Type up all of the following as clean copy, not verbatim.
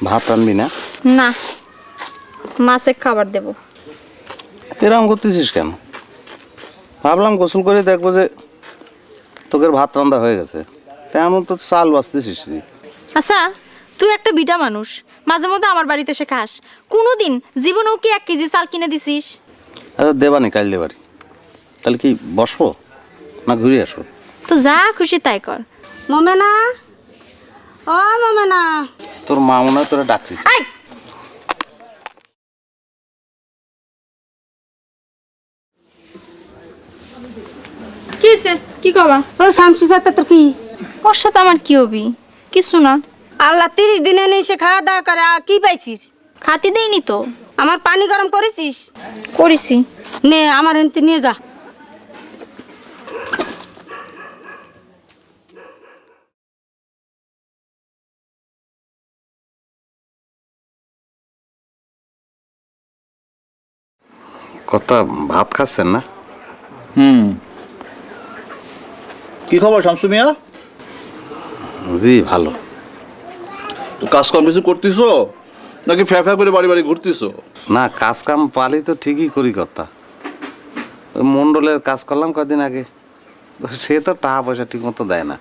ভাত আনবি না? না, মাছে খাবার দেব। এরকম করতেছিস কেন? ভাবলাম গোসল করে দেখবো যে তোকে ভাত রান্না হয়ে গেছে, তেমন তো চাল বাঁচতেছিস তুই। আচ্ছা, তুই একটা বিটা মানুষ, মাঝে মধ্যে আমার বাড়িতে এসে খাস। কোনোদিন জীবনেও কি 1 কেজি চাল কিনে দিছিস? আচ্ছা দেবানি, কাল দেবারি। তাহলে কি বসবো না ঘুরে আসবো? তো যা খুশি তাই কর। মোমেনা, ও মোমেনা, তোর মা মনে হয় তোরা ডাকতিস। আই! কি হয়েছে? কি কবা? ও শামসু সাথে তোর কি? ওর সাথে আমার কি হবি? কিছু না। আল্লাহ 30 দিনে নিয়ে সে খাওয়া দাওয়া করে, আর কি পাইছিস? খাতি দেইনি তো। আমার পানি গরম করেছিস? করেছি। নে আমার এনতে নিয়ে যা। কথা ভাত খাচ্ছেন না? কি খবর শামসু মিয়া? জি ভালো। তো কাজ কাম কিছু করতেছো নাকি ফ্যা ফ্যা করে বাড়ি বাড়ি ঘুরতেছো? না, কাজ কাম পালি তো ঠিকই করি কর্তা। ওই মন্ডলের কাজ করলাম কদিন আগে, তো সে তো টাকা পয়সা ঠিক মতো দেয় না।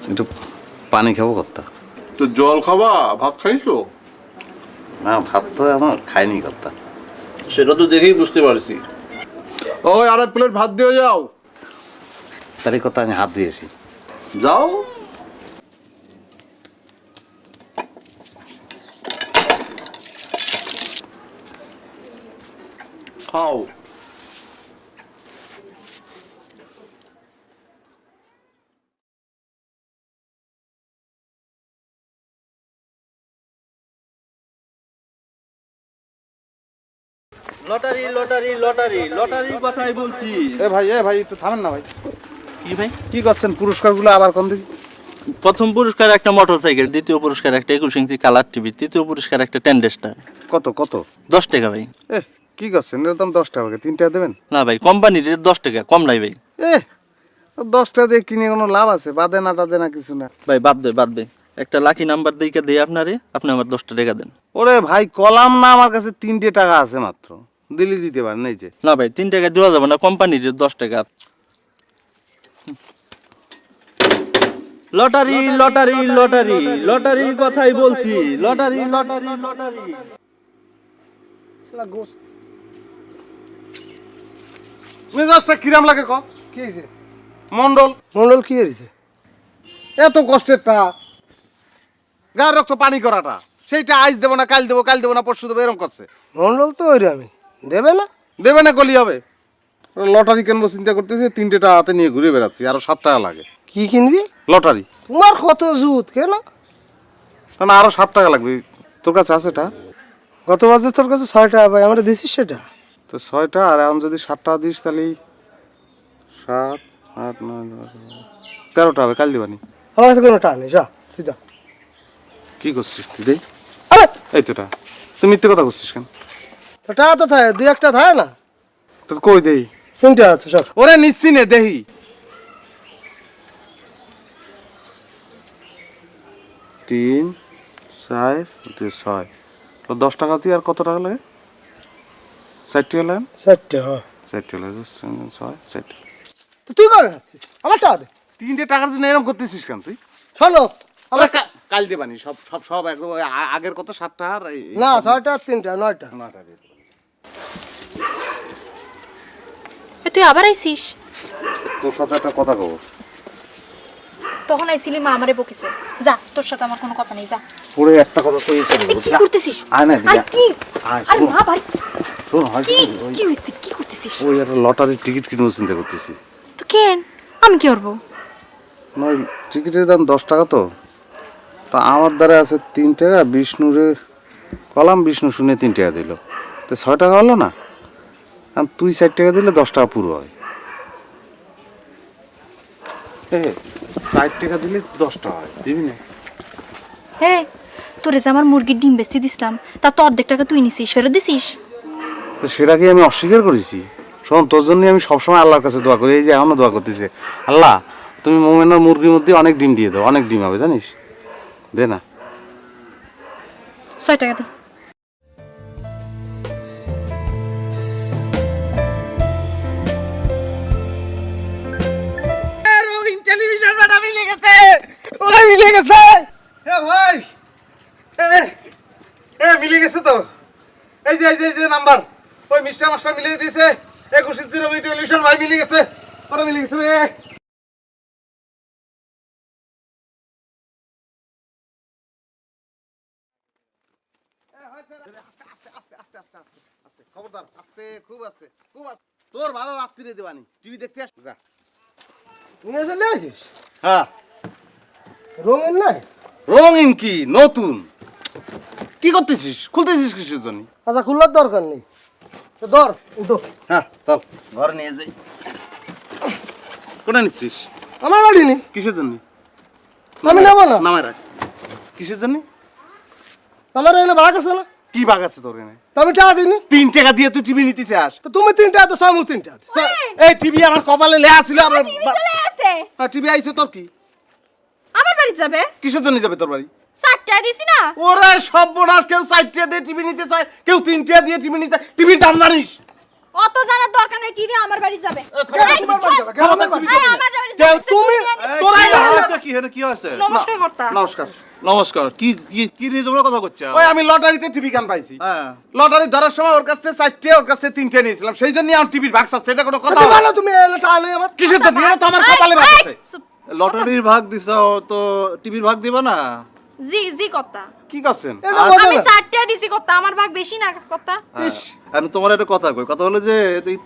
একটু পানি খাবো কর্তা। তো জল খাবা, ভাত খাইছো? না, ভাত তো আমার খাইনি কর্তা। সেটা তো দেখেই বুঝতে পারছি। ওই আর 1 প্লেট ভাত দিয়ে যাও। তারই কথা, আমি হাত ধুয়েছি। যাও। খাও। লটারি লটারি লটারি লটারির কথাই বলছি। এ ভাই একটু থামেন না ভাই। কি ভাই? কি করছেন? পুরস্কারগুলো আবার কোন দিকে? প্রথম পুরস্কার একটা মোটরসাইকেল, দ্বিতীয় পুরস্কার একটা 21 ইঞ্চি কালার টিভি, তৃতীয় পুরস্কার একটা টেন্ডেস্টার। কত কত? 10 টাকা ভাই। এ কি করছেন? এর দাম 10 টাকা, 3 টাকা দেবেন? না ভাই, কোম্পানির 10 টাকা কম নাই ভাই। এ 10 টাকা দিয়ে কিনে কোনো লাভ আছে? বাদে না টাদে না কিছু না। ভাই বাদ দে। একটা লাকি নাম্বার দিকে দেই আপনারে, আপনি আমার 10 টাকা দেন। ওরে ভাই, কলাম না, আমার কাছে 3 টাকা আছে মাত্র, দিলি দিতে পারেন। এই যে না ভাই, 3 টাকা দেওয়া যাবে না, কোম্পানির 10 টাকা। লটারি লটারি লটারি লটারির কথাই বলছি। Lottery lottery lottery. মেজাজটা কিরাম লাগে ক? কি হয়েছে? মন্ডল মন্ডল কি হয়েছে? এত কষ্টের টা, গায়ের রক্ত পানি করাটা, সেইটা আজ দেবো না কাল দেবো না পরশু দেবো, এরকম করছে। মন্ডল তো ওই আমি দেবে না। দেবে না গলি হবে? লটারি কিনবো চিন্তা করতেছি, 3 টাকা হাতে নিয়ে ঘুরে বেড়াচ্ছি, আরো 7 টাকা লাগে। কি কিনবি? লটারি। তোমার কত জুত কেন? না আরো 7 টাকা লাগবে। তোর কাছে আছে টা? গত বছর তোর কাছে 6 টাকা পাই, আমরা দিছিস সেটা? তো 6টা, আর এখন যদি 7 টাকা দিস তাহলে 7, 8, 9, 13 টাকা হবে। কাল দিবানি। আমার কাছে কোনো টাকা নেই, যা তুই যা। কি করছিস তুই? দেই আরে এই তো টাকা। তুই মিথ্যে কথা করছিস কেন? তো টাকা তো থাকে, 2-1টা থাকে না? তো কই দেই? 3টা আছে সব। ওরে নিচ্ছি নে, দেহি 3, 4, 6। তো 10 টাকা তুই আর কত টাকা লাগে? 60 টাকা লাগে। 4টা, হ্যাঁ। 60 টাকা লাগে, 6, 60। তো তুই করে আসছিস আমার টাকা দে। 3 টাকার জন্য এরকম করতেছিস কেন তুই? শোনো আমার কাল দেবানি সব সব সব একদম আগের কত 7 টাকা আর না 6টা 3টা 9টা। 9 টাকা দিয়ে দেবো। তুই আবার আইছিস? তোর সাথে একটা কথা কব। তখন আইছিলি, মা আমারে বকিছে। যা, তোর সাথে আমার কোনো কথা নেই, যা। পুরো একটা কথা কই চলে এই কি করতেছিস? আয় না আর দিদা। কি? আয়, আরে শোন। মা ভাই, শোন, হয় কি ওই কি হইছে? কি করতেছিস? ওই একটা লটারির টিকিট কিনবো চিন্তা করতেছি। তো কেন? আমি কি করব? না ওই টিকিটের দাম 10 টাকা, তো তা আমার দ্বারা আছে 3 টাকা। বিষ্ণুরে কলাম, বিষ্ণু শুনে 3 টাকা দিল, তো 6 টাকা হলো না। আর তুই 4 টাকা দিলে 10 টাকা পুরো হয়। 4 টাকা দিলে 10 টাকা হয়, দিবি না? হ্যাঁ, তোরে যে আমার মুরগির ডিম বেচতে দিছিলাম, তা তো অর্ধেক টাকা তুই নিছিস, ফেরত দিছিস। তো সেটাকে আমি অস্বীকার করেছি? শোন, তোর জন্য আমি সবসময় আল্লাহর কাছে দোয়া করি, এই যে এখনো দোয়া করতেছি, আল্লাহ তুমি মোমেনার মুরগির মধ্যে অনেক ডিম দিয়ে দাও, অনেক ডিম হবে জানিস। দে না। 6 টাকা দে। টেলিভিশন বাটা মিলে গেছে, ওরা মিলে গেছে। এ ভাই, মিলে গেছে তো। এই যে নাম্বার, ওই মিস্টার মাস্টার মিলিয়ে দিয়েছে। 21 টেলিভিশন ভাই মিলে গেছে, ওরা মিলে গেছে রে। খবরদার, আস্তে, খুব আস্তে, খুব আস্তে। তোর ভালো রাত্রি দেবানি, টিভি দেখতে আস যা। নিয়ে চলে আসিস হ্যাঁ, রঙের নাই? রঙিন কি নতুন? কি করতেছিস, খুলতেছিস কিসের জন্য? আচ্ছা খুলবার দরকার নেই, তো ধর উঠো। হ্যাঁ চল, ঘরে নিয়ে যাই। কোনে নিচ্ছিস? আমার বাড়ি নেই, কিসের জন্য? আমি নেবো না। নামায় রাখ। কিসের জন্য? আমার এখানে ভাগ আছে না, কি বাগ আছে তোর এনে? তো আমি টাকা দিইনি। 3 টাকা দিয়ে তুই টিভি নিতে চাস? তো তুমি 3 টাকা তো সামু 3 টাকা দিস। এই টিভি আমার কপালে লেয়া ছিল। আমার টিভি চলে আসে। টিভি আইছে তোর কি? আমার বাড়ি যাবে। কিসের জন্য যাবে তোর বাড়ি? 7 টাকা দিছি না। ওরে সর্বনাশ, কেউ 4 টাকা দিয়ে টিভি নিতে চায়, কেউ 3 টাকা দিয়ে টিভি নিতে চায়। টিভির দাম জানিস? অত জানার দরকার নাই, টিভি আমার বাড়ি যাবে। তোমার বাড়ি যাবে, কেন আমার বাড়ি এই, যাবে? আমার বাড়ি কেউ যাবে। তুমি তোরাই হয়েছে কি হলো, কি হয়েছে? নমস্কার কর্তা। নমস্কার। নমস্কার। কি কি কি নিয়ে তোমরা কথা করছো? ওই আমি লটারিতে টিভি কান পাইছি। হ্যাঁ, লটারি ধরার সময় ওর কাছ থেকে 4 টাকা, ওর কাছ থেকে 3 টাকা নিয়েছিলাম, সেই জন্য আমার টিভির ভাগ চাচ্ছে। এটা কোনো কথা? তুমি ভালো, তুমি এলে টাকা নেই আমার। কিসের জন্য? এটা তো আমার কপালে ভাগ আছে। চুপ। লটারির ভাগ দিছো তো টিভির ভাগ দিবা না? জি কর্তা। কি করছেন? এটা বোঝো আমি না। 7 টাকা দিছি কর্তা, আমার ভাগ বেশি না কর্তা। ইস, আমি তোমার একটা কথা কই, কথা হলো যে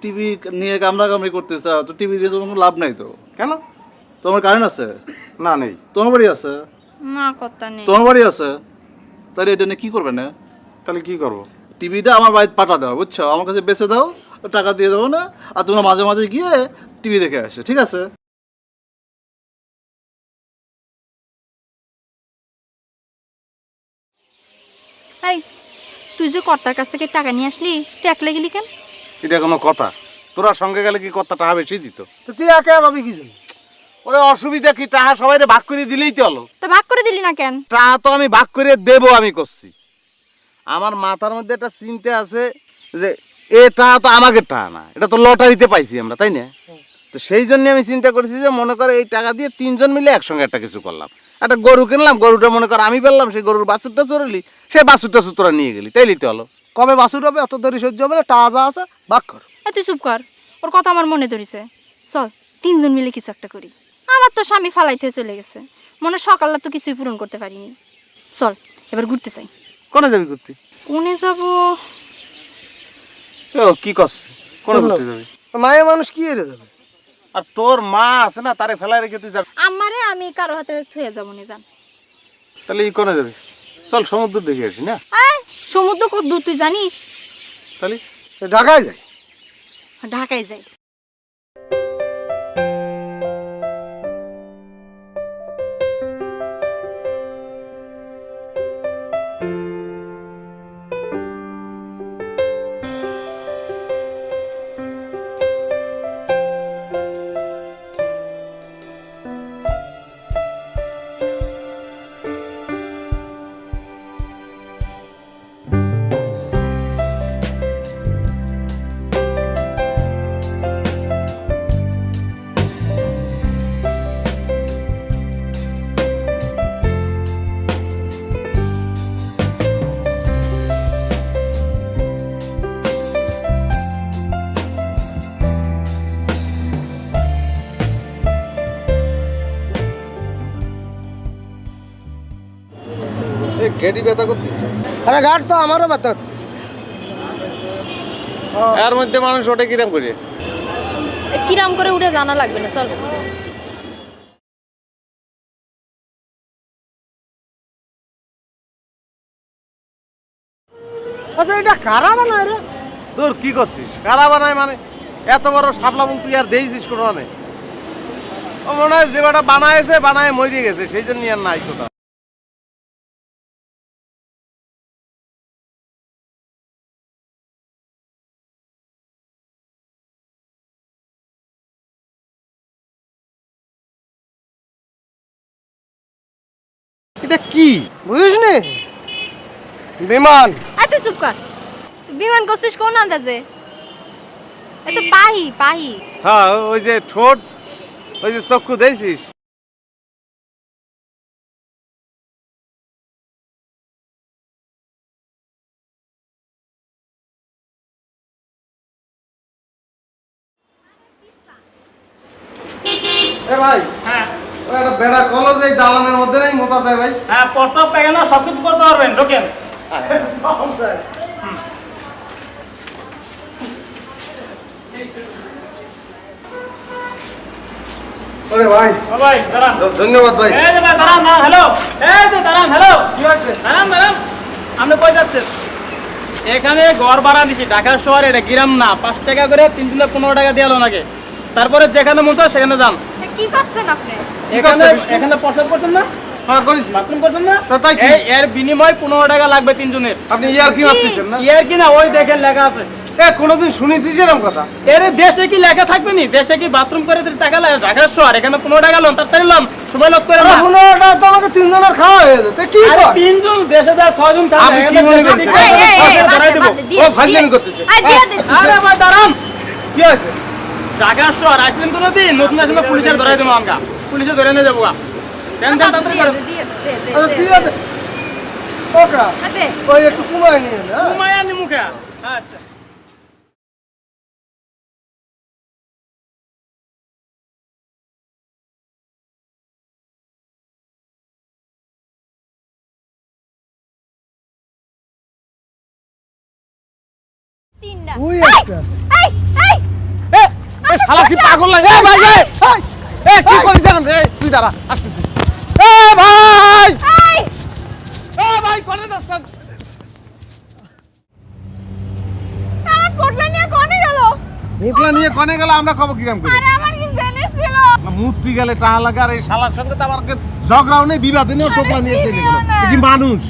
টিভি নিয়ে কামড়াকামড়ি করতে চাও তো টিভি দিয়ে তো কোনো লাভ নাই তো। কেন? তোমার কারেন্ট আছে? না নেই। তোমার বাড়ি আছে? না কর্তা নেই। তোমার বাড়ি আছে? তাহলে এটা নিয়ে কি করবে না? তাহলে কি করব? টিভিটা আমার বাড়িতে পাঠা দাও, বুঝছো? আমার কাছে বেচে দাও, টাকা দিয়ে দেবো না, আর তোমরা মাঝে মাঝে গিয়ে টিভি দেখে আসো, ঠিক আছে? এই, তুই যে কর্তার কাছ থেকে টাকা নিয়ে আসলি, তুই একলা গেলি কেন? এটা কোনো কথা? তোরা সঙ্গে গেলে কি কত টাকা বেশি দিত? তো তুই একা পাবি কি জন্য? ওরে অসুবিধা কি, টাকা সবাইরে ভাগ করে দিলেই তো হলো। তা ভাগ করে দিলি না কেন? টাকা তো আমি ভাগ করে দেবো, আমি করছি। আমার মাথার মধ্যে একটা চিন্তা আছে যে এ টাকা তো আমাদের টাকা না, এটা তো লটারিতে পাইছি আমরা, তাই না? তো সেই জন্য আমি চিন্তা করেছি যে মনে করে এই টাকা দিয়ে 3 জন মিলে একসঙ্গে একটা কিছু করলাম। একটা গরু কিনলাম, গরুটা মনে কর আমি পেলাম, সেই গরুর বাছুরটা চড়লি, সেই বাছুরটা তোরা নিয়ে গেলি, তাইলেই তো হলো। কবে বাসুর হবে, অত দেরি সহ্য হবে না, টাকা যা আছে ভাগ কর। তুই চুপ কর, ওর কথা আমার মনে ধরিছে। চল 3 জন মিলে কিছু একটা করি। আমার তো স্বামী ফালাইতে চলে গেছে, মনে সকালটা তো কিছুই পূরণ করতে পারিনি। চল এবার ঘুরতে চাই। কোনে যাবি ঘুরতে? কোনে যাব? ও কি করছে, কোনে ঘুরতে যাবি? মায়ের মানুষ কি এড়ে যাবে? আর তোর মা আছে না, তারে ফেলাই রেখে তুই যাবি? আমারে আমি কারো হাতে থুয়ে যাবো না, জান। তাহলে এই কোনে যাবি? চল সমুদ্র দেখে আসি না? এই, সমুদ্র কত দূর তুই জানিস? তাহলে ঢাকায় যাই। ঢাকায় যাই। এই গেডি ব্যথা করতেছে। আরে ঘাট তো আমারও ব্যথা হচ্ছে। এর মধ্যে মানুষ ওটা কিরম করে? কিরাম করে উঠে জানা লাগবে না, চল। আচ্ছা এটা কারা বানায় রে? তোর কি করছিস? কারা বানায় মানে? এত বড় শাপলা বল তুই আর দেইছিস কোনো মানে? ও মনে হয় যে বেটা বানায়েছে, বানায় মরে গেছে, সেই জন্য আর নাই কোথাও। এটা কি বুঝিস নি? বিমান। আয় তুই চুপ কর। বিমান করছিস কোন আন্দাজে? এ তো পাহি পাহি। হ্যাঁ, ওই যে ঠোঁট, ওই যে চক্ষু দেখছিস। এ ভাই, হ্যাঁ ওই একটা বেড়া কলেজ এই দালানের মধ্যে নাই মোতা চাই ভাই। হ্যাঁ প্রস্তাব পায়খানা সবকিছু করতে পারবেন ঢোকেন। ওরে ভাই, ও ভাই দাঁড়ান, ধন্যবাদ ভাই। এই যে ভাই দাঁড়ান না, হ্যালো, এই যে দাঁড়ান, হ্যালো, কি হয়েছে? দাঁড়ান দাঁড়ান, আপনি কই যাচ্ছেন? এখানে ঘর ভাড়া দিছি ঢাকা শহরে, এটা গ্রাম না। 5 টাকা করে 3 দিনে 15 টাকা দিয়ে লাগে। তারপরে যেখানে মন চায় সেখানে যান। এ কি করছেন আপনি? এখানে এখানে প্রস্তাব করছেন না, হ্যাঁ করেছি। বাথরুম করছেন না, তা তাই কি? এই এর বিনিময় 15 টাকা লাগবে 3 জনের। আপনি ইয়ার কি ভাবতেছেন না? ইয়ার কি না, ওই দেখেন লেখা আছে। এ কোনোদিন শুনেছিস এরকম কথা? এর দেশে কি লেখা থাকবে নি? দেশে কি বাথরুম করে দিতে টাকা লাগে? ঢাকার শহর, এখানে 15 টাকা লোন, তাড়াতাড়ি লোন, সময় লস করে না। 15টা তো আমাকে 3 জনের খাওয়া হয়ে যেত। কি আরে কর? 3 জন দেশে যা 6 জন থাকে, আপনি কি এখানে মনে দেশে করছেন? কি করে? এই, ধরাই দেব। ও ফাজলামি করতেছে। আয় দিয়ে দে। আরে ভাই দাঁড়ান, কি হয়েছে? ঢাকার শহর আসলেন কোনদিন? নতুন আসলে পুলিশের ধরাই দেবো আমগা, পুলিশে ধরে নিয়ে যাবো। দেন দেন তাড়াতাড়ি দিয়ে করো। দে, দিয়ে দে, দে, আচ্ছা, দে, ঠিক দে। আছে। ওকা, দে। ওই একটু কমায় নিয়ে নে, হ্যাঁ? ঘুমায় আনি মুখে। আচ্ছা তিনটা। তুই এই, একটা। এই, এই, এ, এ শালা কি পাগল লাগে? এ ভাই, এ কি করিস জানেন? এ তুই দাঁড়া, আসতেছি। এ ভাই! এই। এ ভাই, কোনে যাচ্ছেন? আমার পোটলা নিয়ে কোনে গেল? মুখলা নিয়ে কনে গেল আমরা কব কিরাম করি? আরে আমার কি জিনিস ছিল? মূর্তি গেলে টাহা লাগে আর এই শালার সঙ্গে তো আমার ঝগড়াও নেই, বিবাদে নেই, টোকলা নিয়ে চলে চিনিও গেল। না। এ কি মানুষ?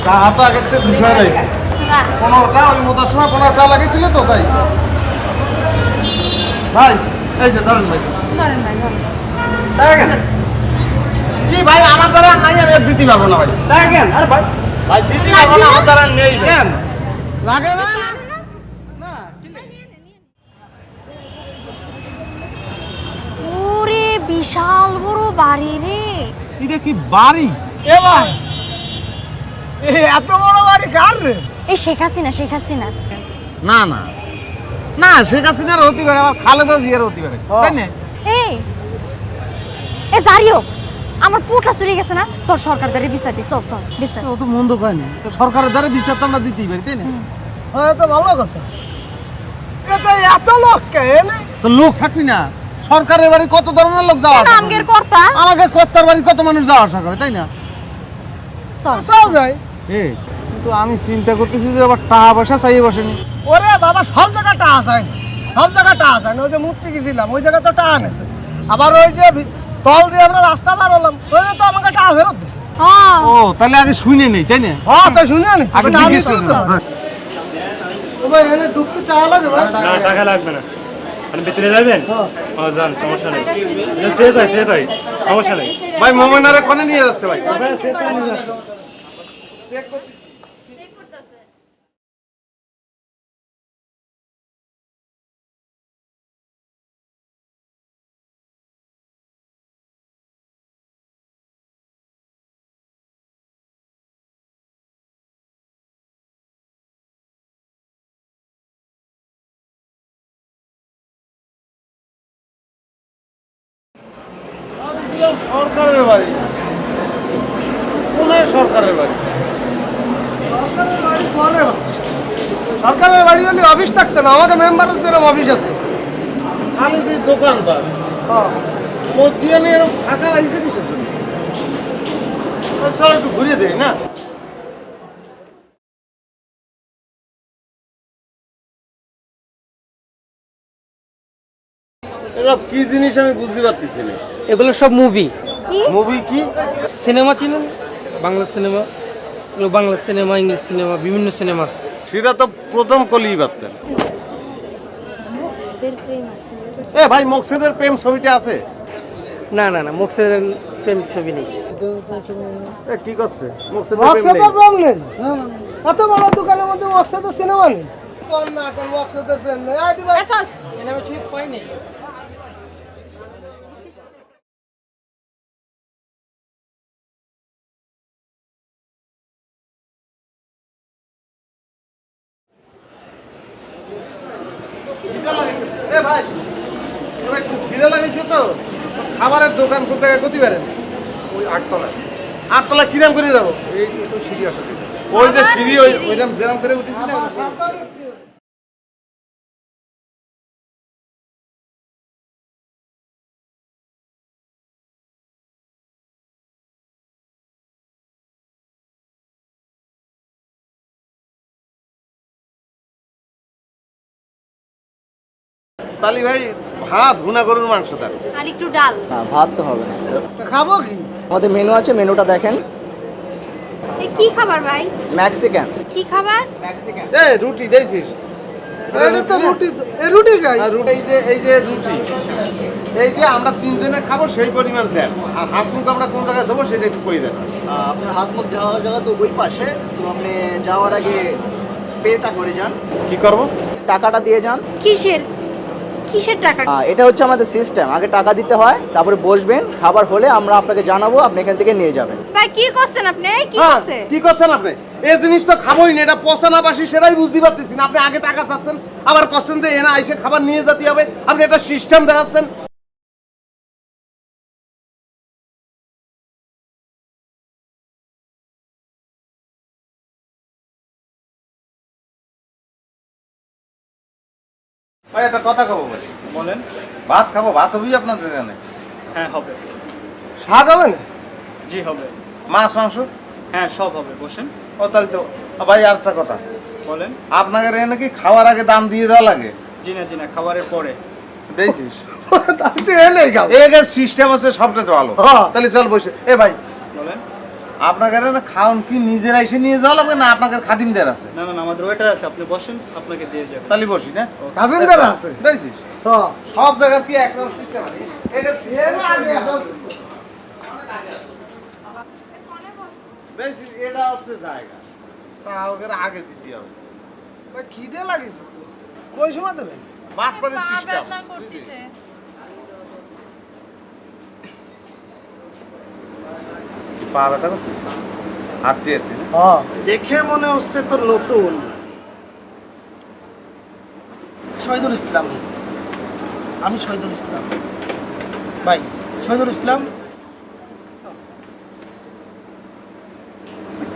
টাহা তো আগের থেকে বিষয় রয়েছে। না। 15টা ওই মোতার সময় 15টা লাগিয়েছিল তো তাই। ভাই, এই যে ধরেন ভাই। ধরেন ভাই, ধরেন। দেখেন। কি ভাই, আমার দ্বারা আর নাই, আমি আর দিতে পারবো না ভাই। দেখেন, আরে ভাই ভাই দিতে পারবো না, আমার দ্বারা আর নেই ভাই। কেন? লাগে না? ওরে বিশাল বড় বাড়ি রে। এটা কি বাড়ি? এ ভাই, এ এত বড় বাড়ি কার রে? এই শেখ হাসিনা, শেখ হাসিনা। না না না, শেখ হাসিনার হতে পারে, আবার খালেদা জিয়ার হতে পারে, তাই না? এই এ জারিও, আমার পোটলা চুরি গেছে না? চল সরকার দ্বারে বিচার দি, চল চল বিচার। ও তো মন্দ কয়নি, তো সরকারের দ্বারা বিচার তো আমরা দিতেই পারি, তাই না? হ্যাঁ, তো ভালো কথা। এটা এত লোক কে এনে? তো লোক থাকবি না, সরকারের বাড়ি কত ধরনের লোক যাওয়া আসা করে। আমগের কর্তা। আমাকে কর্তার বাড়ি কত মানুষ যাওয়া আসা করে, তাই না? চল। চল যাই। কিন্তু আমি চিন্তা করতেছি যে আবার টাকা পয়সা চাইয়ে বসেনি। ওরে বাবা, সব জায়গাটা আসায় না, সব জায়গাটা আসায় না। ওই যে মূর্তি গেছিলাম, ওই জায়গা তো টাকা নেছে। আবার ওই যে তল দিয়ে আমরা রাস্তা পার হলাম, ওই তো আমাকে টাকা ফেরত দিছে। হ্যাঁ। ও তাহলে আগে শুনে নেই, তাই না? হ্যাঁ, তো শুনে নি। আগে জিজ্ঞেস করতে হবে। ও ভাই, এনে ঢুকতে টাকা লাগে ভাই? না টাকা লাগবে না, মানে ভিতরে যাবেন? ও যান, সমস্যা নেই। সেফ হয়, সেফ হয়, সমস্যা নেই। ভাই মোমেনারে কোনে নিয়ে যাচ্ছে ভাই? সরকারের বাড়ি, কোন সরকারের বাড়ি? সরকারের বাড়ি কোনে আছে? সরকারের বাড়ি হলে অফিস থাকতো না, আমাদের মেম্বারের যেরকম অফিস আছে। খালি যে দোকানদার হ্যাঁ। মধ্যে এরকম ফাঁকা লাগছে কিসের জন্য? চল একটু ঘুরিয়ে দেয় না। এসব কি জিনিস আমি বুঝতে পারতেছি না। এগুলো সব মুভি। মুভি কি? সিনেমা চিনেন? বাংলা সিনেমা, এগুলো বাংলা সিনেমা, ইংলিশ সিনেমা, বিভিন্ন সিনেমা আছে। সেটা তো প্রথম কলিই পারতেন। এ ভাই, মকসেদের প্রেম ছবিটা আছে? না না না, মুখসের প্রেম ছবি নেই। এ কি করছে? মকসেদের প্রেম ওয়ার্কশপের নেই। প্রেম নেই? এত বড় দোকানের মধ্যে ওয়ার্কশপের সিনেমা নেই? কোন না কোন ওয়ার্কশপের প্রেম নেই? এই দিবা চল এনামে ছবি পাই নেই। এ ভাই, খুব খিদে লাগাইছে তো। খাবারের দোকান কোন জায়গায় করতে পারেন? ওই 8 তলায়। 8 তলা কিরাম করে যাবো? এই তো সিঁড়ি আছে দেখুন। ওই যে সিঁড়ি, ওইরকম জেরাম করে উঠেছি না। তালি ভাই, ভাত ভুনা গরুর মাংস তার। আর একটু ডাল। না, ভাত তো হবে না স্যার। খাবো কি? আমাদের মেনু আছে, মেনুটা দেখেন। এ কি খাবার ভাই? ম্যাক্সিকান। কি খাবার? ম্যাক্সিকান। এ রুটি দিয়েছিস? এটা তো রুটি, এই রুটি খাই। আর রুটি, এই যে রুটি, এই যে আমরা তিনজনে খাবো সেই পরিমাণ দেন। আর হাত মুখ আমরা কোন জায়গায় দেবো সেটা একটু কই দেন। আপনার হাত মুখ যাওয়ার জায়গা তো ওই পাশে, তো আপনি যাওয়ার আগে পেটা করে যান, কি করবো? টাকাটা দিয়ে যান। কিসের কিসের টাকা? এটা হচ্ছে আমাদের সিস্টেম, আগে টাকা দিতে হয়, তারপরে বসবেন, খাবার হলে আমরা আপনাকে জানাবো, আপনি এখান থেকে নিয়ে যাবেন। ভাই কি করছেন আপনি? কি হ্যাঁ, করছে? কি করছেন আপনি? এই জিনিস তো খাবোই না, এটা পচা না বাসি সেটাই বুঝতে পারতেছি না। আপনি আগে টাকা চাচ্ছেন, আবার করছেন যে এনা এসে খাবার নিয়ে যেতে হবে। আপনি একটা সিস্টেম দেখাচ্ছেন। ভাই একটা কথা খাবো ভাই। বলেন। ভাত খাবো, ভাত হবেই আপনাদের এখানে? হ্যাঁ হবে। শাক হবে না? জি হবে। মাছ মাংস? হ্যাঁ সব হবে, বসেন। ও তাহলে তো ভাই আর একটা কথা, বলেন। আপনাদের এখানে কি খাওয়ার আগে দাম দিয়ে দেওয়া লাগে? জি না খাবারের পরে। দেখছিস, তাহলে তো এনেই খাবো। এর সিস্টেম আছে, সবটা তো ভালো। হ্যাঁ। তাহলে চল বসে। এ ভাই, বলেন। আপনাদের এখানে খাওন কি নিজেরা এসে নিয়ে যাওয়া লাগবে না আপনাদের খাদিমদের আছে? না আমাদের ওয়েটার আছে, আপনি বসেন, আপনাকে দিয়ে যাবেন। তাহলে বসি না? কাজিনদের আছে? দেখছিস, হ্যাঁ। সব জায়গার কি একরকম সিস্টেম আছে? এটার system আগে আসা উচিত। দেখছিস, এটা হচ্ছে জায়গা, তা ওদের আগে দিতে হবে। ভাই খিদে লাগিছে তো, কই সময় দেবেন? বাটপাড়ের সিস্টেম। পা ব্যথা করতেছে হাঁটতে হাঁটতে না? হ্যাঁ। দেখে মনে হচ্ছে তো নতুন। শহীদুল ইসলাম। আমি শহীদুল ইসলাম। ভাই, শহীদুল ইসলাম।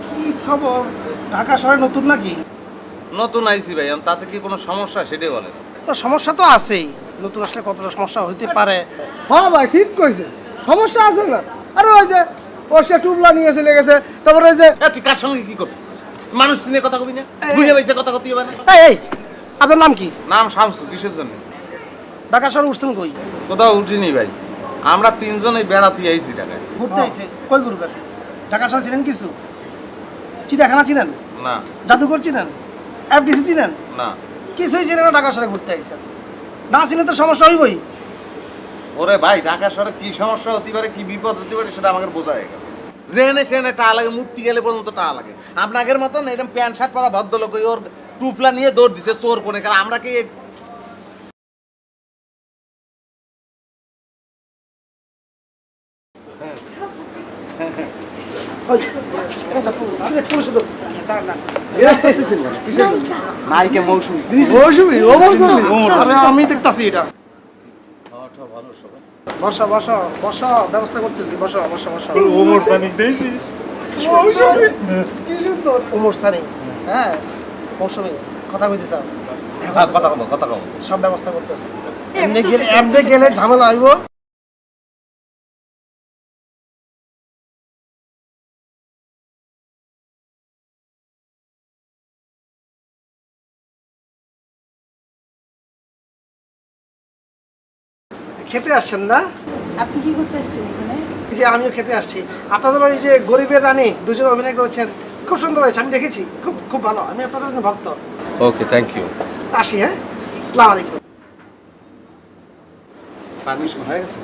কি খবর? ঢাকা শহরে নতুন নাকি? নতুন আইসি ভাই, এখন তাতে কি কোনো সমস্যা সেটাই বলেন। তো সমস্যা তো আছেই। নতুন আসলে কতটা সমস্যা হইতে পারে। হ্যাঁ ভাই ঠিক কইছে, সমস্যা আছে না? আরে ওই যে ও সে টুবলা নিয়ে চলে গেছে, তারপরে ওই যে এ, তুই কার সঙ্গে কি করছিস? মানুষ চিনে কথা কবি না? বুঝে পাইছে কথা কতি হবে না? এই আপনার নাম কি? নাম শামসু। কিসের জন্য? ঢাকা শহরে উঠছেন কই? কোথাও উঠিনি ভাই, আমরা তিনজন এই বেড়াতে আইছি ঢাকায়। ঘুরতে আইছে? কই ঘুরবেন? ঢাকা শহর চিনেন কিছু? চিড়িয়াখানা চিনেন? না জাদুঘর চিনেন? এফডিসি চিনেন? না। কিছুই চিনেন না, ঢাকা শহরে ঘুরতে আইছেন। না চিনে তো সমস্যা হইবই। ওরে ভাই, ঢাকা শহরে কি সমস্যা হতে পারে, কি বিপদ হতে পারে সেটা আমাকে বোঝা হয়ে গেছে। যেনে সেনে টা লাগে, মূর্তি গেলে পর্যন্ত টা লাগে। আপনাদের মতন এরকম প্যান্ট শার্ট পরা ভদ্রলোক ওই ওর টুপলা নিয়ে দৌড় দিছে চোর করে, কারণ আমরা কি নায়িকা মৌসুমী? মৌসুমী, ও মৌসুমী। আরে আমি দেখতাছি এটা। বসো বসো বসো, ব্যবস্থা করতেছি। বসো বসো বসো। মৌসুমী, কি সুন্দর। উমর সানি। হ্যাঁ মৌসুমী, কথা কইতে চাও? কথা কব, কথা কব। সব ব্যবস্থা করতেছি। এমনি গেলে ঝামেলা হইব। খেতে আসছেন না? আপনি কি করতে আসছেন এখানে? এই যে আমিও খেতে আসছি। আপনাদের ওই যে গরিবের রানী দুজন অভিনয় করেছেন, খুব সুন্দর হয়েছে, আমি দেখেছি, খুব খুব ভালো। আমি আপনাদের জন্য ভক্ত। ওকে, থ্যাংক ইউ। আসি, হ্যাঁ, আসসালামু আলাইকুম। পারমিশন হয়ে গেছে?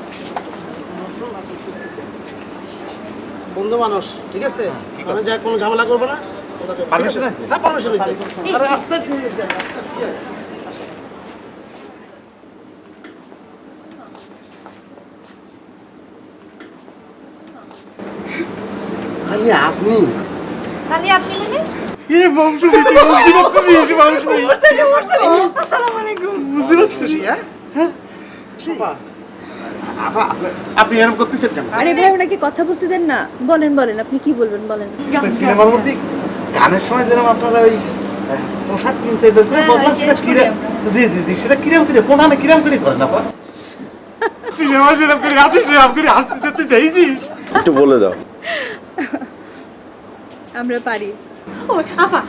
বন্ধু মানুষ, ঠিক আছে, মানে যা কোনো ঝামেলা করবে না। পারমিশন আছে? হ্যাঁ, পারমিশন আছে। আরে আস্তে তাহলে আপনি তাহলে আপনি মানে? আসসালামু আলাইকুম। আপনি এরকম করতেছেন কেন? আরে ভাই ওনাকে কথা বলতে দেন না। বলেন বলেন, আপনি কি বলবেন বলেন। সিনেমার মধ্যে গানের সময় যেরকম আপনারা ওই পোশাক কিনছে বদলান, সেটা কিরম? জি জি জি, সেটা কিরম করে কোনানে কিরম করে করেন আপা? সিনেমা যেরকম করে আসিস সেরকম করে আসছিস, তুই দেখছিস? একটু বলে দাও। আমরা পারি। ও আপা,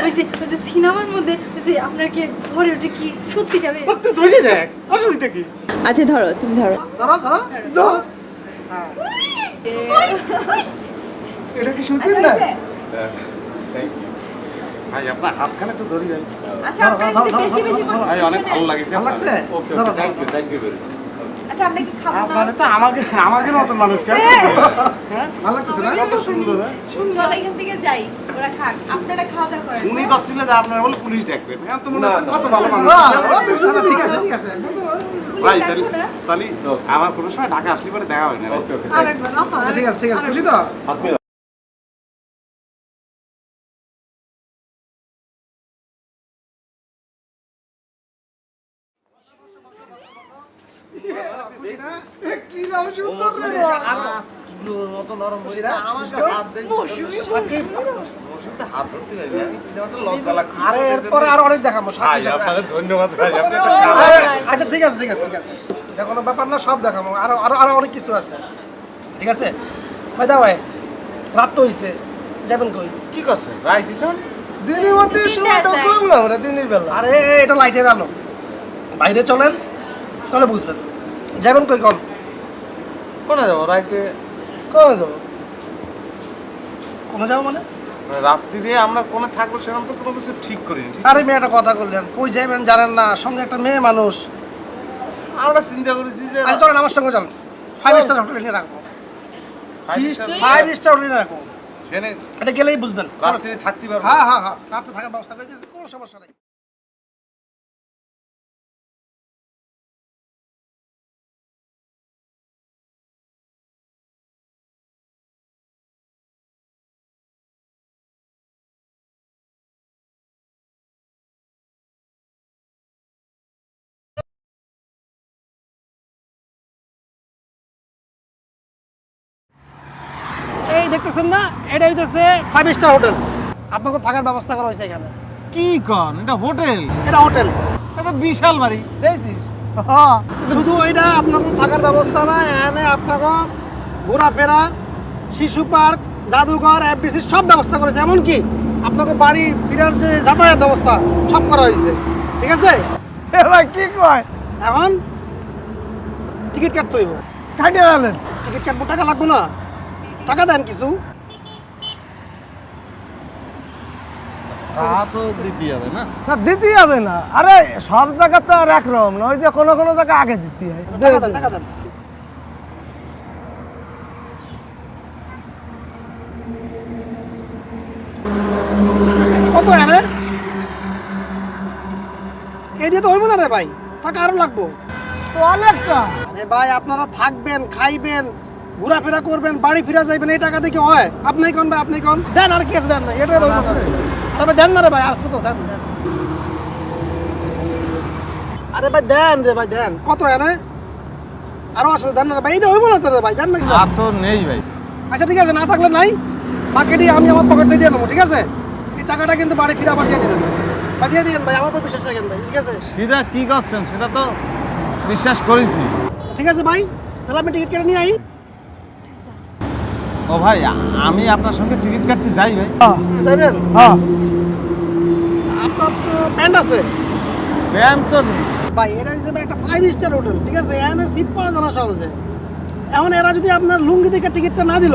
ওই যে সিনেমার মধ্যে যে আপনার কি ধরে ওঠে কি সত্যিকারে? তুই ধরে দেখ, অসুবিধা কি? আচ্ছা ধরো, তুমি ধরো। ধরো ধরো ধরো। এটা কি শুনতেন না? ভাই আপনার হাতখানে একটু ধরি ভাই। আচ্ছা আপনারা যদি বেশি বেশি ভাই অনেক ভালো লাগছে। ভালো লাগছে? ওকে, ধরো, thank you, thank you very much. আচ্ছা আমরা কি খাবো না? আপনারা তো আমাদের মতন মানুষ কেন? হ্যাঁ, ভালো লাগতেছে না? কত সুন্দর। চল এখান থেকে যাই, ওরা খাক, আপনারা খাওয়া দাওয়া করেন। উনি দছিলেন যে আপনারা বলে পুলিশ ডাকবেন, এত মনে হচ্ছে কত ভালো মানুষ। ঠিক আছে ঠিক আছে। ভাই তাহলে আমার কোনো সময় ঢাকা আসলে পরে দেখা হয় না। ওকে ওকে, আরেকবার আপা। ঠিক আছে ঠিক আছে, খুশি তো? কি নাম সুন্দর করে মতো নরম হই না, আমাকে হাত দেই। হাত ধরতে যাই না, এটা লজ্জা লাগছে। আরে এরপরে আর অনেক দেখাবো। ভাই আপনাদের ধন্যবাদ ভাই, আপনি আচ্ছা ঠিক আছে ঠিক আছে ঠিক আছে, এটা কোনো ব্যাপার না, সব দেখাবো। আরো আরো আরো অনেক কিছু আছে, ঠিক আছে ভাই। দাও ভাই, রাত তো হইছে, যাবেন কই? কি করছেন রাইট হইছে মানে? দিনের মধ্যে শুরু ঢুকলাম না আমরা দিনের বেলা। আরে এটা লাইটের আলো, বাইরে চলেন তাহলে বুঝবেন। যাবেন কই কোন? কোনে যাবো রাইতে? কোনে যাবো? কোনে যাবো মানে? রাত্রিরে আমরা কোনে থাকবো সেরকম তো কোনো কিছু ঠিক করিনি। আরে মেয়েটা কথা বললেন, কই যাবেন জানেন না, সঙ্গে একটা মেয়ে মানুষ। আমরা চিন্তা করেছি যে চলেন আমার সঙ্গে চলেন, 5 স্টার হোটেলে নিয়ে রাখবো। 5 স্টার হোটেলে রাখবো, সেখানে এটা গেলেই বুঝবেন। রাত্রি থাকতে পারবো? হ্যাঁ হ্যাঁ হ্যাঁ, রাতে থাকার ব্যবস্থা করে দিয়েছি, কোনো সমস্যা নেই। এই দেখতেছেন না, এটা হইতেছে 5 স্টার হোটেল। আপনাকে থাকার ব্যবস্থা করা হয়েছে এখানে। কি কন, এটা হোটেল? এটা হোটেল, এটা বিশাল বাড়ি, দেখছিস? শুধু এটা আপনাকে থাকার ব্যবস্থা না, এখানে আপনাকে ঘোরাফেরা, শিশু পার্ক, জাদুঘর, এফডিসি সব ব্যবস্থা করেছে। এমনকি আপনাকে বাড়ি ফেরার যে যাতায়াত ব্যবস্থা সব করা হয়েছে, ঠিক আছে? এবার কি কয়, এখন টিকিট কাটতে হইব। কাটিয়ে গেলেন? টিকিট কাটবো, টাকা লাগবে না? টাকা দেন কিছু। তো দিতে হবে না? না দিতে হবে না, আরে সব জায়গা তো আর একরকম না, ওই যে কোনো কোনো জায়গা আগে দিতে হয়। টাকা দেন, টাকা দেন। কত আরে এই দিয়ে তো হইব না রে ভাই, টাকা আরো লাগবো অনেকটা। আরে ভাই আপনারা থাকবেন, খাইবেন, ঘোরাফেরা করবেন, বাড়ি ফিরে যাইবেন, এই টাকা দিয়ে কি হয়? আপনি কোন ভাই, আপনি কোন দেন, আর কি আছে দেন না, এটা আরে দেন না রে ভাই, আসছে তো দেন দেন। আরে ভাই দেন রে ভাই দেন, কত এনে আরো আসছে দেন না রে ভাই, এই হইব না তো রে ভাই, দেন না। আর তো নেই ভাই। আচ্ছা ঠিক আছে, না থাকলে নাই, বাকিটি আমি আমার পকেট দিয়ে দেবো, ঠিক আছে? এই টাকাটা কিন্তু বাড়ি ফিরে আবার দিয়ে দেবেন ভাই, দিয়ে দিবেন ভাই, আমার উপর বিশ্বাস রাখেন ভাই, ঠিক আছে? সেটা কি করছেন, সেটা তো বিশ্বাস করেছি। ঠিক আছে ভাই, তাহলে আমি টিকিট কেটে নিয়ে আই। ও ভাই, আমি আপনার সঙ্গে টিকিট কাটতে যাই ভাই। যাবেন? হ্যাঁ। আপনার তো প্যান্ট আছে? প্যান্ট তো ভাই এটা হিসেবে একটা 5 স্টার হোটেল, ঠিক আছে? এখানে সিট পাওয়া যায় না সহজে। এখন এরা যদি আপনার লুঙ্গি থেকে টিকিটটা না দিল,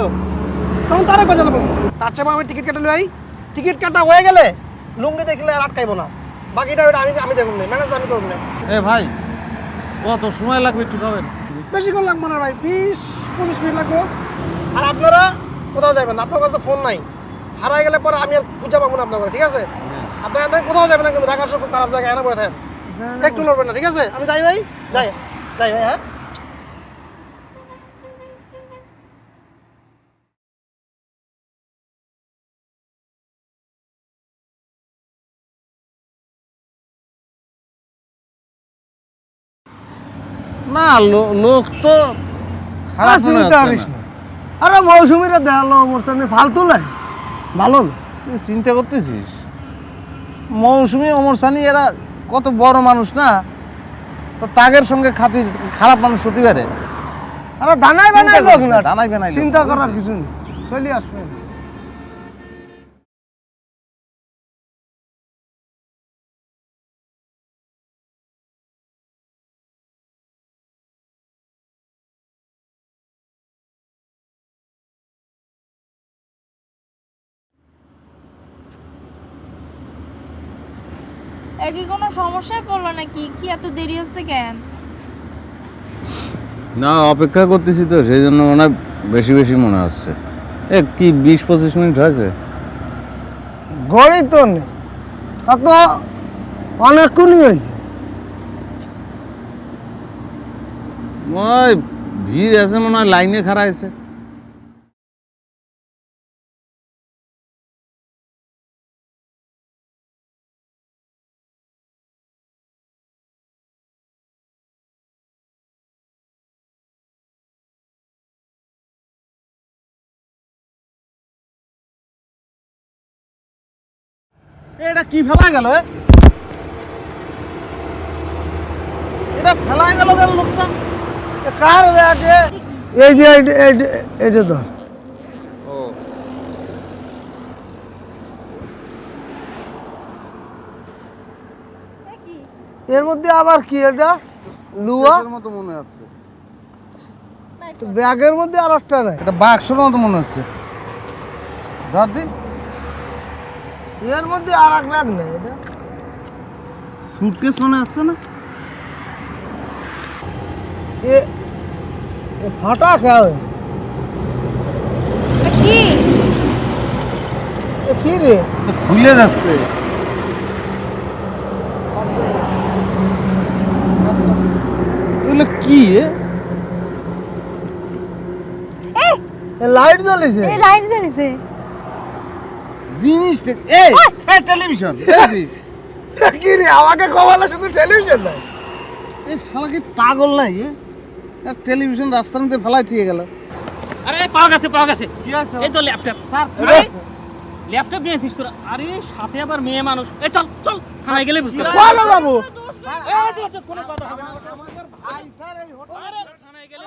তখন তারা বাজালো বলবো। তার চেয়ে আমি টিকিট কাটা লই, টিকিট কাটা হয়ে গেলে লুঙ্গি দেখলে আর আটকাইবো না। বাকিটা ওইটা আমি দেখুন না, ম্যানেজ আমি করুন না। এ ভাই, কত সময় লাগবে একটু খাবেন? বেশিক্ষণ লাগবে না ভাই, 20-25 মিনিট লাগবে। আর আপনারা কোথাও যাবেন না, আপনার কাছে তো ফোন নাই। হারাই গেলে পরে আমি আর খুঁজে পাবো না আপনার, ঠিক আছে? আপনারা কোথাও যাবেন না, কিন্তু ঢাকার সব খুব খারাপ জায়গায় এনে বসে থাকেন, একটু নড়বেন না, ঠিক আছে? আমি যাই ভাই, যাই ভাই, হ্যাঁ। না, লোক তো খারাপ মনে চিন্তা হচ্ছে করিস না। না। আরে মৌসুমীরা দেখালো মোরসানি ফালতু নাই, ভালো না। তুই চিন্তা করতেছিস? মৌসুমী ওমর সানি এরা কত বড় মানুষ না, তো তাগের সঙ্গে খাতির খারাপ মানুষ হতে পারে? আরে দানাই বানাই লোক না, দানাই বানাই লোক। চিন্তা করার কিছু নেই, চলে আসবে। কি কোনো সমস্যায় পড়লো নাকি? কি এত দেরি হচ্ছে কেন? না, অপেক্ষা করতেছি তো, সেই জন্য মনে হয় বেশি বেশি মনে হচ্ছে। কি 20-25 মিনিট হয়েছে? গড়ি তো নেই, তা তো অনেকক্ষণই হয়েছে। মনে হয় ভিড় আছে, মনে হয় লাইনে খাড়া আছে। এটা কি ফেলা গেল? এটা ফেলা গেল কেন লোকটা? কার আছে? এই যে এইটা তো এর মধ্যে আবার কি? এটা লুয়া মতো মনে হচ্ছে। ব্যাগের মধ্যে আর একটা নাই, এটা বাক্সের মতো মনে হচ্ছে। ধর দি, এর মধ্যে আর এক ব্যাগ নেই। এটা সুটকেস মনে হচ্ছে না? এ ফাটা খেয়ে কি কি রে? খুলে যাচ্ছে। এগুলো কি? লাইট জ্বলেছে। লাইট জ্বলিছে জিনিসটা টেলিভিশন। কি রে, আমাকে কমালে শুধু টেলিভিশন নাই? এই শালা কি পাগল নাই? টেলিভিশন রাস্তার মধ্যে ফেলাই দিয়ে গেল। আরে পাওয়া গেছে, পাওয়া গেছে। কি আছে? এই তো ল্যাপটপ। স্যার, ল্যাপটপ নিয়ে আসিস তোরা? আরে সাথে আবার মেয়ে মানুষ। এই চল চল, থানায় গেলে বুঝতে পারবি। বলো বাবু, কোনো কথা হবে না। আরে থানায় গেলে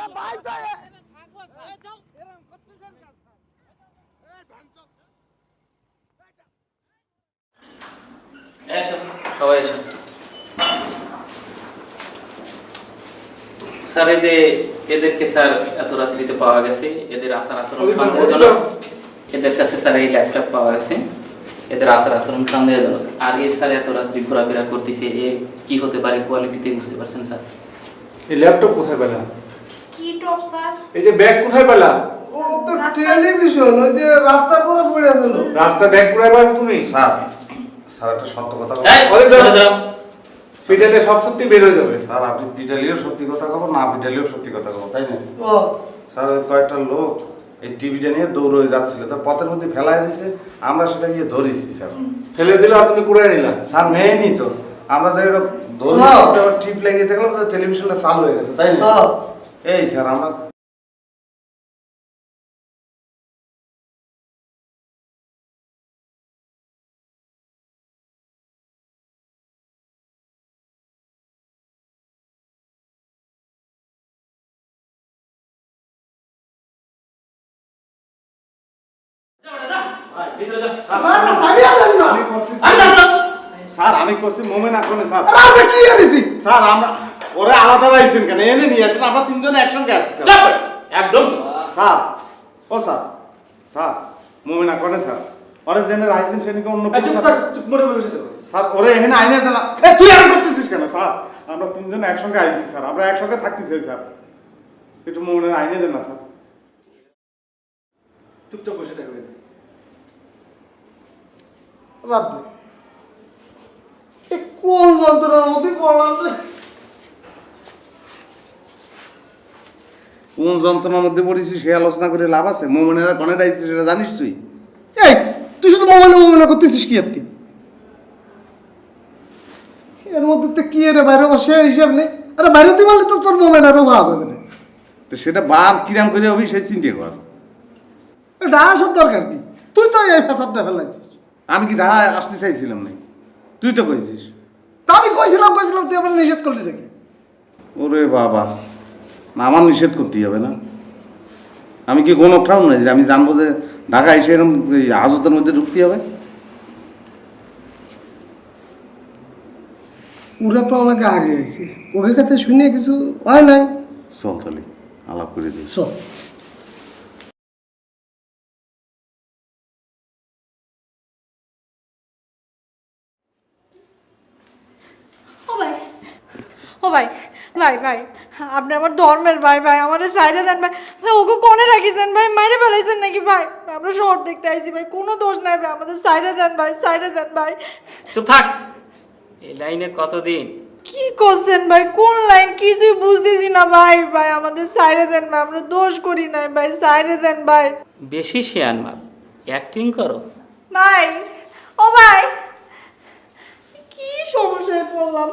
সবাই এসো। স্যার, এই যে এদেরকে স্যার এত রাত্রিতে পাওয়া গেছে, এদের আচার আচরণ সন্দেহজনক। এদের কাছে স্যার এই ল্যাপটপ পাওয়া গেছে, এদের আচার আচরণ সন্দেহজনক। আর এই স্যার এত রাত্রি ঘোরাফেরা করতেছে, এ কি হতে পারে কোয়ালিটিতে বুঝতে পারছেন স্যার? এই ল্যাপটপ কোথায় পেলাম? কি টপ স্যার? এই যে ব্যাগ কোথায় পেলাম? ও তো টেলিভিশন, ওই যে রাস্তার পরে পড়ে আছিল। রাস্তা ব্যাগ কোথায় পেলাম তুমি? স্যার, স্যার একটা সত্য কথা বলুন। এই, ধরো, ধরো। পিটালে সব সত্যি বের হয়ে যাবে। স্যার, আপনি পিটালিও সত্যি কথা কব, না পিটালিও সত্যি কথা কব, তাই না? ও স্যার, ওই কয়েকটা লোক এই টিভিটা নিয়ে দৌড়ে যাচ্ছিল, তো পথের মধ্যে ফেলাই দিয়েছে, আমরা সেটা গিয়ে ধরেছি স্যার। ফেলে দিলে আর তুমি কুড়াই নিলা? স্যার, নেয়নি তো, আমরা যাই ওটা ধরেছি, টিপ লাগিয়ে দেখলাম তো টেলিভিশনটা চালু হয়ে গেছে, তাই না? এই স্যার, আমরা স্যার, আমি করছি মোমেন আক্রমণে স্যার। আমরা কি করেছি? স্যার, আমরা ওরে আলাদা রাইছেন কেন? এনে নিয়ে আসেন, আমরা তিনজনে একসঙ্গে আছি স্যার। চুপ করে, একদম চুপ। স্যার, ও স্যার, স্যার, মুমিনা করে স্যার। ওরে জেনে রাইছেন সেদিকে অন্য পুরুষ আছে। স্যার, ওরে এখানে আইনে দেন। তুই আর করতেছিস কেন স্যার? আমরা তিনজনে একসঙ্গে আইছি স্যার, আমরা একসঙ্গে থাকতে চাই স্যার। একটু মুমিনের আইনে দেন না স্যার। চুপচাপ বসে থাকবেন। বাদ দে। কোন যন্ত্রণার মধ্যে পড়লাম রে? কোন যন্ত্রণার মধ্যে পড়েছিস সে আলোচনা করে লাভ আছে? মুমিনেরা কনে রাইছে সেটা জানিস তুই? এই তুই শুধু মোবাইলে করতেছিস কি আর তুই? এর মধ্যে তো কি রে বাইরে বসে হিসাব নেই। আরে বাইরে তুই বললে তো তোর মোবাইল আরো ভালো যাবে না। তো সেটা বার কিরাম করে হবি সেই চিন্তা কর। এটা আসার দরকার কি? তুই তো এই ফেসারটা ফেলাইছিস। আমি কি ঢাকা আসতে চাইছিলাম না, তুই তো কইছিস। তা আমি কইছিলাম তুই আবার নিষেধ করলি নাকি? ওরে বাবা, না আমার নিষেধ করতেই হবে না? আমি কি কোনো ঠাউন নাই যে আমি জানবো যে ঢাকা এসে এরকম হাজতের মধ্যে ঢুকতে হবে? ওরা তো আমাকে আগে আইছে, ওকে কাছে শুনে কিছু হয় নাই। চল তাহলে আলাপ করে দিই। চল। ও ভাই, ও ভাই, ভাই ভাই, আপনি আমার ধর্মের ভাই, ভাই আমার সাইডে দেন ভাই। ভাই ওকে কোনে রাখিছেন ভাই? মাইরে ফেলাইছেন নাকি ভাই? আমরা শহর দেখতে আইছি ভাই, কোনো দোষ নাই ভাই, আমাদের সাইডে দেন ভাই, সাইডে দেন ভাই। চুপ থাক। এই লাইনে কতদিন? কি করছেন ভাই? কোন লাইন কিছুই বুঝতেছি না ভাই। ভাই আমাদের সাইডে দেন ভাই, আমরা দোষ করি নাই ভাই, সাইডে দেন ভাই। বেশি শেয়ান মাল, অ্যাক্টিং করো। ভাই, ও ভাই, কি সমস্যায় পড়লাম?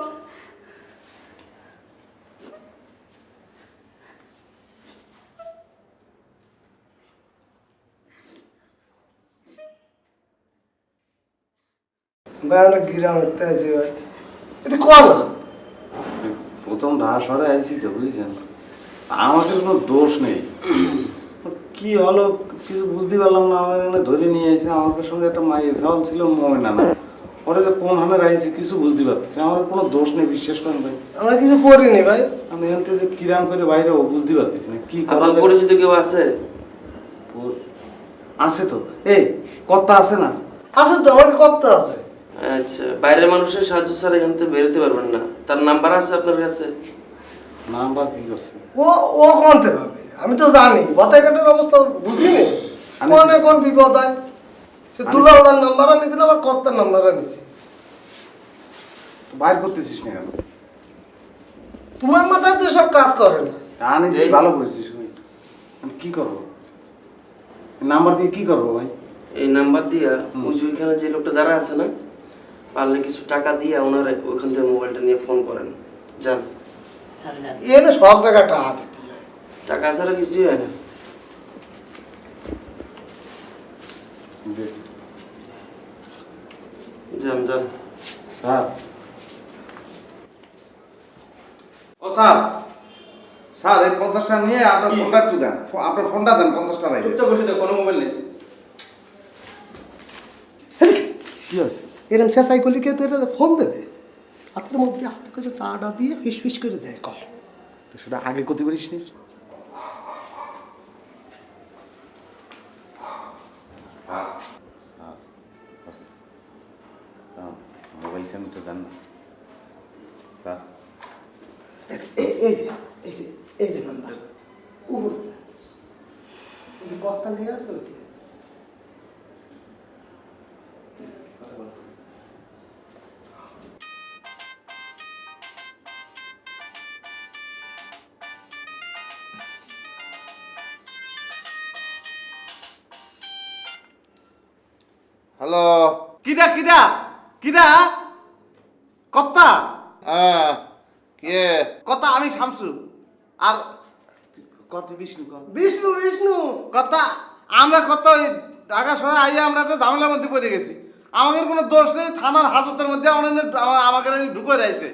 ভাই আমরা গ্রামের তে আছি ভাই, এটা কর না। প্রথম ঢাকা শহরে আইছি তো, বুঝছেন? আমাদের কোনো দোষ নেই। কি হলো কিছু বুঝতে পারলাম না। আমার এখানে ধরে নিয়ে আইছে, আমাদের সঙ্গে একটা মাইয়ে ছাওয়াল ছিল, মমিনা না। ওরা যে কোন হানে রাইছে কিছু বুঝতে পারতেছি। আমার কোনো দোষ নেই, বিশ্বাস করেন ভাই। আমরা কিছু করিনি ভাই। আমি এনতে যে কিরাম করে বাইরে ও বুঝতে পারতেছি না কি আমার পরিচিত কেউ আছে? আছে তো, এই কর্তা আছে না? আছে তো, আমাকে করতে আছে। আচ্ছা, বাইরের মানুষের সাহায্য ছাড়া এখান থেকে বেরোতে পারবেন না। তার নাম্বার আছে আপনার কাছে? নাম্বার কি করছে? ও কোনতে পাবে? আমি তো জানি বতাইঘাটের অবস্থা বুঝিনি। কোনে কোন বিপদ হয়। সে দুলালদার নাম্বার আনিছিল, আবার কর্তার নাম্বার আনিছি। বাইর করতেছিস না কেন? তোমার মাথায় তো সব কাজ করে না। আনিছিস ভালো করেছিস। আমি কি করবো? নাম্বার দিয়ে কি করবো ভাই? এই নাম্বার দিয়া ওইখানে যে লোকটা দাঁড়া আছে না, পারলে কিছু টাকা দিয়ে ওনারা ওইখান থেকে মোবাইলটা নিয়ে ফোন করেন। যান। এনে সব জায়গায় টাকা দিতে হয়। টাকা ছাড়া কিছুই হয় না। যান যান। স্যার, ও স্যার, স্যার এই 50 টাকা নিয়ে আপনার ফোনটা একটু দেন। আপনার ফোনটা দেন, 50 টাকা রাখবেন। চুপচাপ বসে থাকো, কোনো মোবাইল নেই। কি আছে? এরম শেষাই করলে কেউ তো এটা ফোন দেবে? হাতের মধ্যে আস্তে করে টাটা দিয়ে ফিস ফিস করে দেয় কল। সেটা আগে করতে পারিস নি? মোবাইল সেন্টার দেন না স্যার। এই যে নাম্বার কর্তা নিয়ে আছে ওটি। হ্যালো। কিডা কিডা কিডা? কর্তা? হ্যাঁ, কে? কর্তা আমি শামসু। আর কত বিষ্ণু? বিষ্ণু বিষ্ণু কর্তা আমরা কত ঢাকা শহরে আইয়া আমরা একটা ঝামেলার মধ্যে পড়ে গেছি। আমাদের কোনো দোষ নেই, থানার হাজতের মধ্যে আমাকে ঢুকে রয়েছে।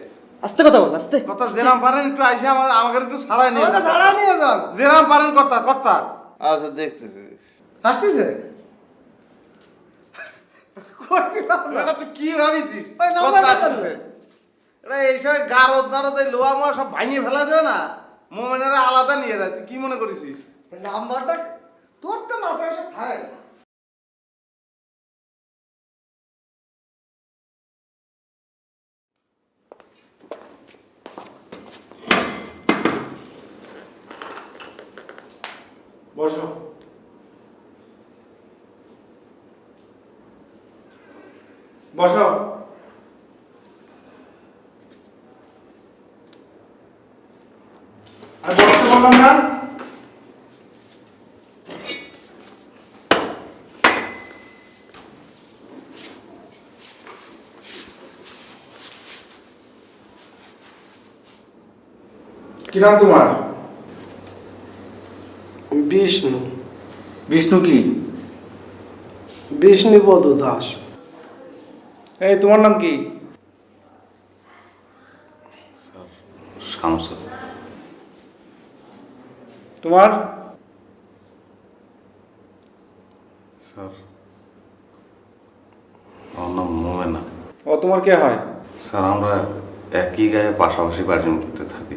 আস্তে কথা বল, আস্তে। কথা যেরাম পারেন একটু আইসে আমাকে একটু ছাড়াই নিয়ে যান। ছাড়া নিয়ে যান। যেরাম পারেন কর্তা। কর্তা আচ্ছা, দেখতেছি। আসতেছে কি ভাবিছিস? ওই নাম্বারটা কর্তা আসতেছে। এটা এইসব গারদ নারদ এই লোহা মোয়া সব ভাঙিয়ে ফেলা দেবে না, মোমেনারা আলাদা নিয়ে রাখ। তুই কি মনে করেছিস? নাম্বারটা তোর তো মাথায় এসে খায়। বসো। বসো। আর বসতে বললাম না? কি নাম তোমার? বিষ্ণু। বিষ্ণু কি? বিষ্ণুপদ দাস। এই তোমার নাম কি? শামসু। তোমার? স্যার আমার নাম মোমেনা। ও তোমার কে হয়? স্যার আমরা একই গায়ে পাশাপাশি বাড়ির মধ্যে থাকি।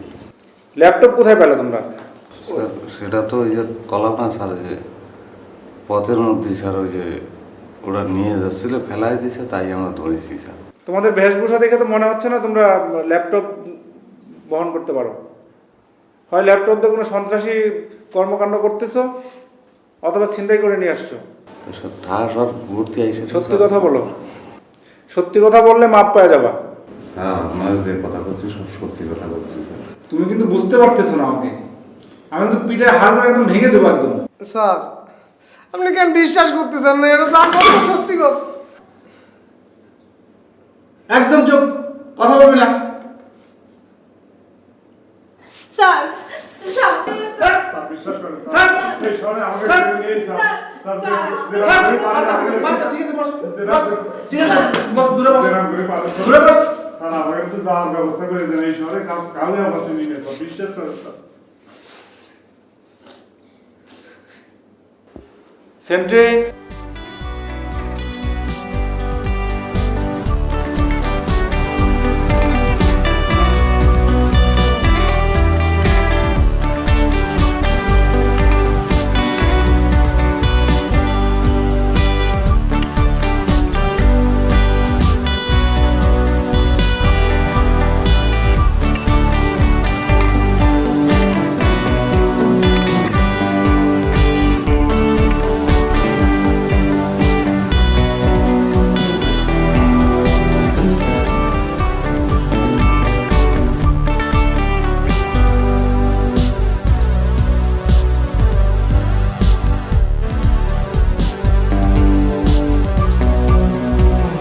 ল্যাপটপ কোথায় পেলে তোমরা? স্যার সেটা তো ওই যে কলাম না স্যার, যে পথের মধ্যে স্যার ওই যে ওরা নিয়ে যাচ্ছিল, ফেলাই দিছে, তাই আমরা ধরেছি স্যার। তোমাদের বেশভূষা দেখে তো মনে হচ্ছে না তোমরা ল্যাপটপ বহন করতে পারো। হয় ল্যাপটপ দিয়ে কোনো সন্ত্রাসী কর্মকাণ্ড করতেছো, অথবা ছিনতাই করে নিয়ে আসছো। তো সব ঢাকা সব ঘুরতে আইসে। সত্যি কথা বলো, সত্যি কথা বললে মাপ পাওয়া যাবা। স্যার আপনার যে কথা বলছি সব সত্যি কথা বলছি স্যার। তুমি কিন্তু বুঝতে পারতেছো না আমাকে, আমি কিন্তু পিঠে হাড় করে একদম ভেঙে দেবো একদম। স্যার আপনি কেন বিশ্বাস করতেছেন না? এটা জান কথা, সত্যি কথা। একদম চুপ, কথা বলবি না। স্যার স্যার বিশ্বাস করেন স্যার, এই শহরে আমাকে নিয়ে স্যার স্যার ঠিক আছে বস, ঠিক আছে বস, দূরে বস, দূরে বস। স্যার আমাকে তো যাওয়ার ব্যবস্থা করে দেন, এই শহরে কাউকে আমার চিনি না, বিশ্বাস করেন স্যার। সেন্ট্রি